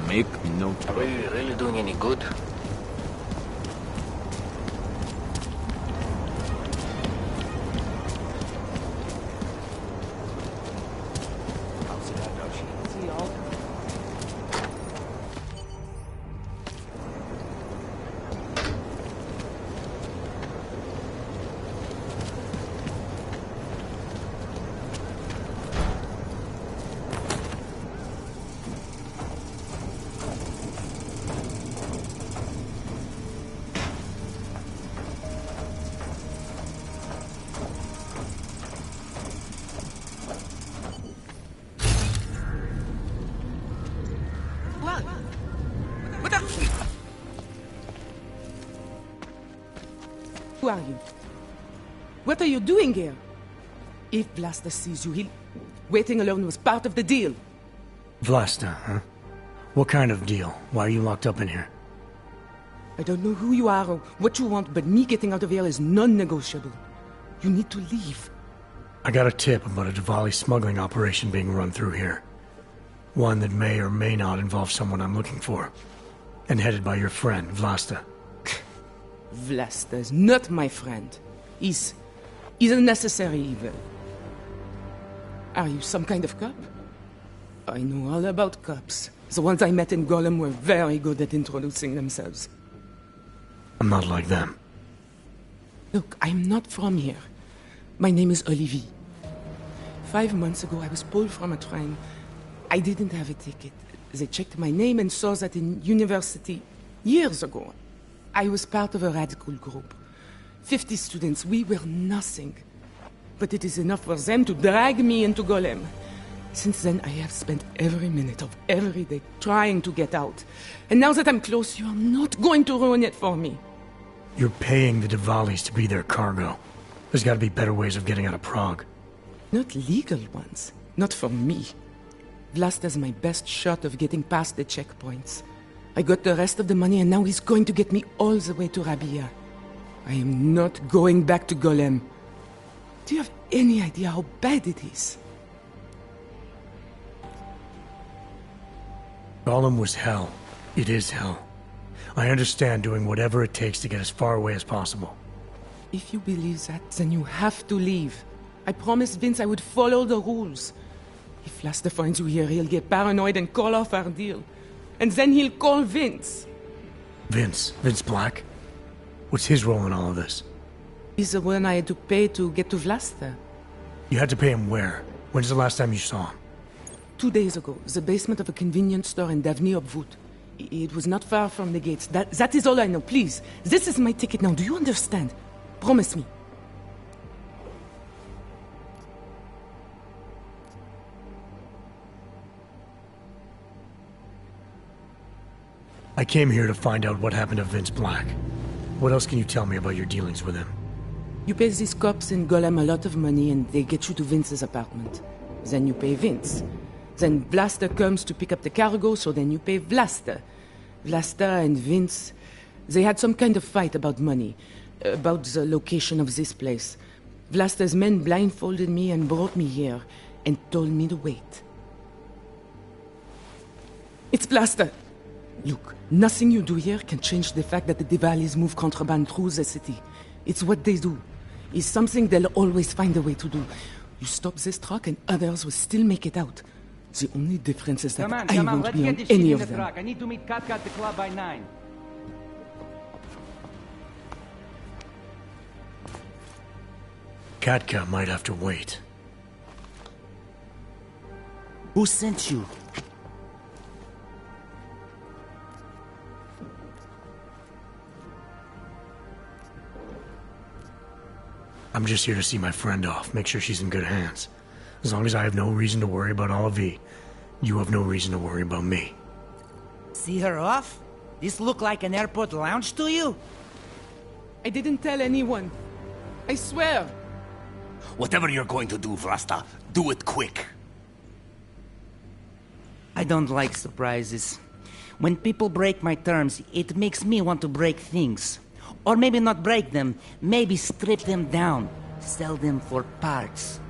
Make no... Are we really doing any good? Who are you? What are you doing here? If Blaster sees you, waiting alone was part of the deal. Vlasta, huh? What kind of deal? Why are you locked up in here? I don't know who you are or what you want, but me getting out of here is non-negotiable. You need to leave. I got a tip about a Diwali smuggling operation being run through here. One that may or may not involve someone I'm looking for. And headed by your friend, Vlasta. Vlasta is not my friend. He's a necessary evil. Are you some kind of cop? I know all about cops. The ones I met in Golem were very good at introducing themselves. I'm not like them. Look, I'm not from here. My name is Olivier. 5 months ago, I was pulled from a train. I didn't have a ticket. They checked my name and saw that in university years ago. I was part of a radical group. 50 students, we were nothing. But it is enough for them to drag me into Golem. Since then, I have spent every minute of every day trying to get out. And now that I'm close, you are not going to ruin it for me. You're paying the Diwalis to be their cargo. There's got to be better ways of getting out of Prague. Not legal ones. Not for me. Vlasta's my best shot of getting past the checkpoints. I got the rest of the money and now he's going to get me all the way to Rabia. I am not going back to Golem. Do you have any idea how bad it is? Golem was hell. It is hell. I understand doing whatever it takes to get as far away as possible. If you believe that, then you have to leave. I promised Vince I would follow the rules. If Vlasta finds you here, he'll get paranoid and call off our deal. And then he'll call Vince. Vince Black? What's his role in all of this? He's the one I had to pay to get to Vlasta. You had to pay him where? When's the last time you saw him? 2 days ago, the basement of a convenience store in Davni Obvut. It was not far from the gates. That is all I know. Please, this is my ticket now. Do you understand? Promise me. I came here to find out what happened to Vince Black. What else can you tell me about your dealings with him? You pay these cops in Golem a lot of money and they get you to Vince's apartment. Then you pay Vince. Then Vlasta comes to pick up the cargo, so then you pay Vlasta. Vlasta and Vince, they had some kind of fight about money, about the location of this place. Vlasta's men blindfolded me and brought me here and told me to wait. It's Vlasta. Look, nothing you do here can change the fact that the Diwalis move contraband through the city. It's what they do. It's something they'll always find a way to do. You stop this truck and others will still make it out. The only difference is that I Come on, won't let's be get on this shit any in of the them. truck. I need to meet Katka at the club by 9. Katka might have to wait. Who sent you? I'm just here to see my friend off, make sure she's in good hands. As long as I have no reason to worry about Olivier, you have no reason to worry about me. See her off? This look like an airport lounge to you? I didn't tell anyone. I swear. Whatever you're going to do, Vlasta, do it quick. I don't like surprises. When people break my terms, it makes me want to break things. Or maybe not break them, maybe strip them down. Sell them for parts.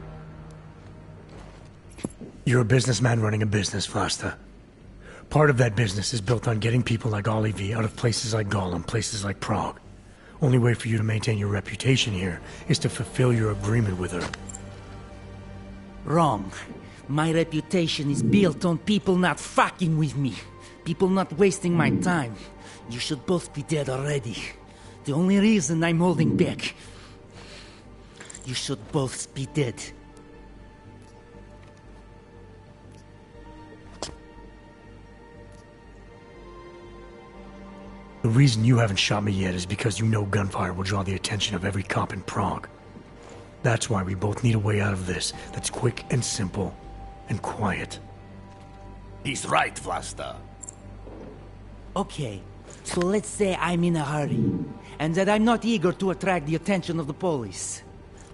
You're a businessman running a business, Vlasta. Part of that business is built on getting people like Olivier out of places like Gollum, places like Prague. Only way for you to maintain your reputation here is to fulfill your agreement with her. Wrong. My reputation is built on people not fucking with me. People not wasting my time. You should both be dead already. The only reason I'm holding back. You should both be dead. The reason you haven't shot me yet is because you know gunfire will draw the attention of every cop in Prague. That's why we both need a way out of this that's quick and simple and quiet. He's right, Vlasta. Okay, so let's say I'm in a hurry, and that I'm not eager to attract the attention of the police.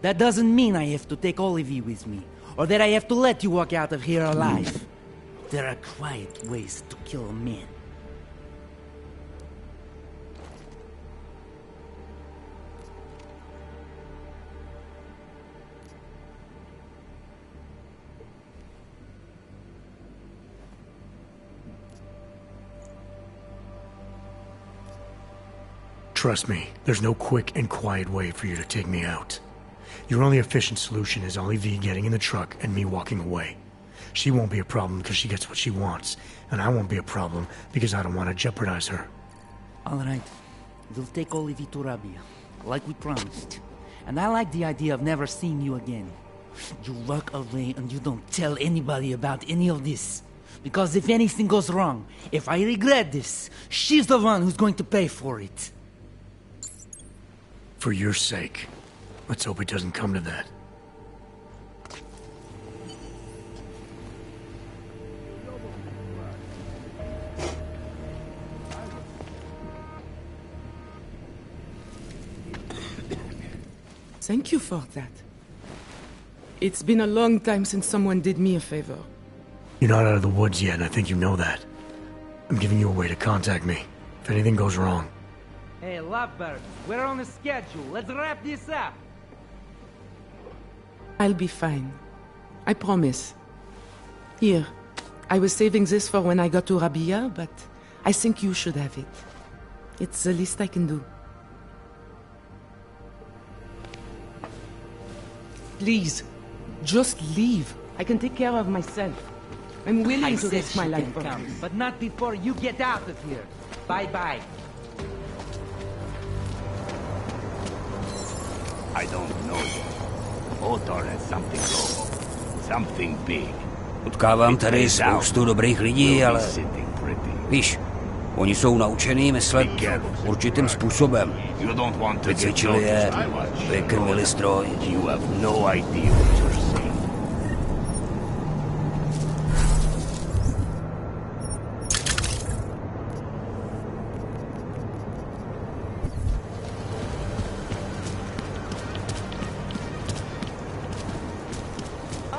That doesn't mean I have to take Olivier with me, or that I have to let you walk out of here alive. There are quiet ways to kill a man. Trust me, there's no quick and quiet way for you to take me out. Your only efficient solution is Olivier getting in the truck and me walking away. She won't be a problem because she gets what she wants, and I won't be a problem because I don't want to jeopardize her. All right. We'll take Olivier to Rabia, like we promised. And I like the idea of never seeing you again. You walk away and you don't tell anybody about any of this. Because if anything goes wrong, if I regret this, she's the one who's going to pay for it. For your sake. Let's hope it doesn't come to that. Thank you for that. It's been a long time since someone did me a favor. You're not out of the woods yet, and I think you know that. I'm giving you a way to contact me, if anything goes wrong. Hey, Lovebird, we're on a schedule. Let's wrap this up. I'll be fine. I promise. Here, I was saving this for when I got to Rabia, but I think you should have it. It's the least I can do. Please, just leave. I can take care of myself. I'm willing to risk my life for come, but not before you get out of here. Bye-bye. I don't know yet. Otor has something wrong. Something big. Potkávám tady spoustu dobrých lidí, ale víš, oni jsou naučený myslet určitým způsobem. Vycvičili je, vykrmili stroj. You have no idea what you're saying.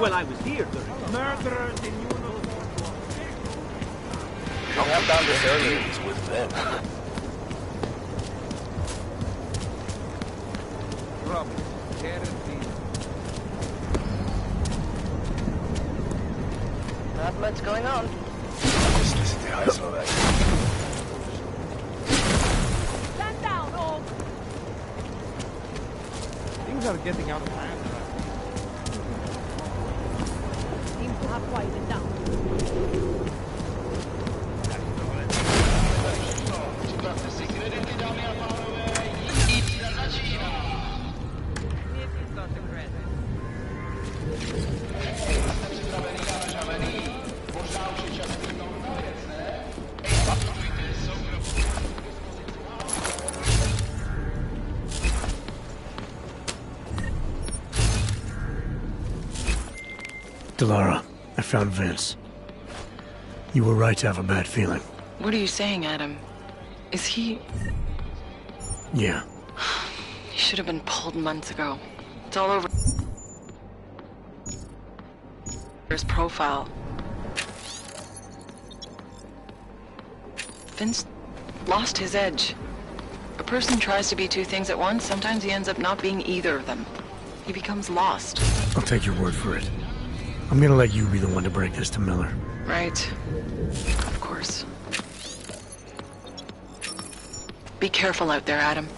Well, I was here during murderers in uniform. I have done this earlier. With them. Not much going on. Stand down, all. Things are getting out of hand. not quiet enough. Delara, I found Vince. You were right to have a bad feeling. What are you saying, Adam? Is he... Yeah. He should have been pulled months ago. It's all over his profile. Vince lost his edge. A person tries to be two things at once, sometimes he ends up not being either of them. He becomes lost. I'll take your word for it. I'm gonna let you be the one to break this to Miller. Right. Of course. Be careful out there, Adam.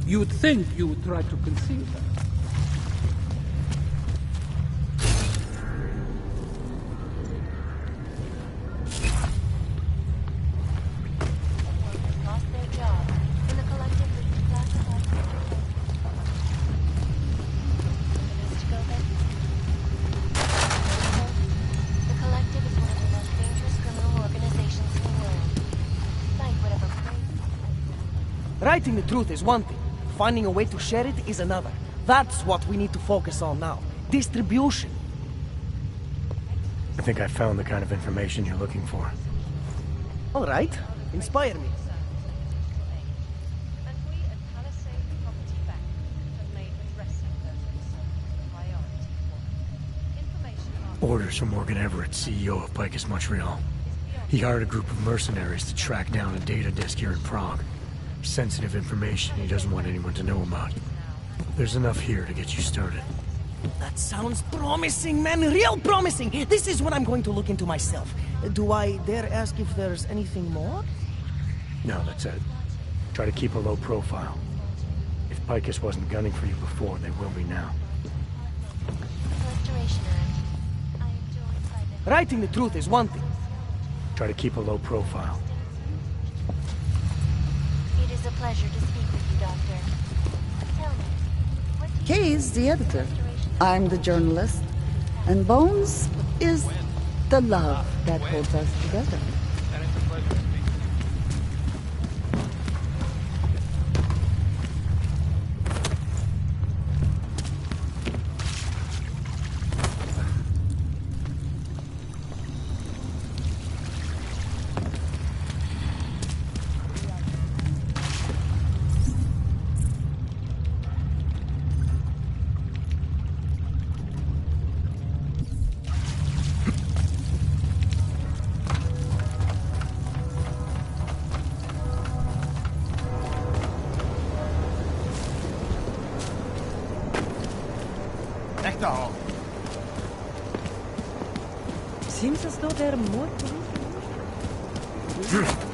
You'd think you would try to conceal that. Lost their job. When the collective was declassified. To go then? The collective is one of the most dangerous criminal organizations in the world. Like whatever crazy. Writing the truth is one thing. Finding a way to share it is another. That's what we need to focus on now. Distribution. I think I found the kind of information you're looking for. All right. Inspire me. Orders from Morgan Everett, CEO of Picus Montreal. He hired a group of mercenaries to track down a data disk here in Prague. Sensitive information he doesn't want anyone to know about. There's enough here to get you started. That sounds promising, man. Real promising. This is what I'm going to look into myself. Do I dare ask if there's anything more? No, that's it. Try to keep a low profile. If Picus wasn't gunning for you before, they will be now. Writing the truth is one thing. Try to keep a low profile. It is a pleasure to speak with you, Doctor. Tell me, what do you... Kay's the editor. I'm the journalist. And Bones is the love that holds us together. Seems as though there are more police.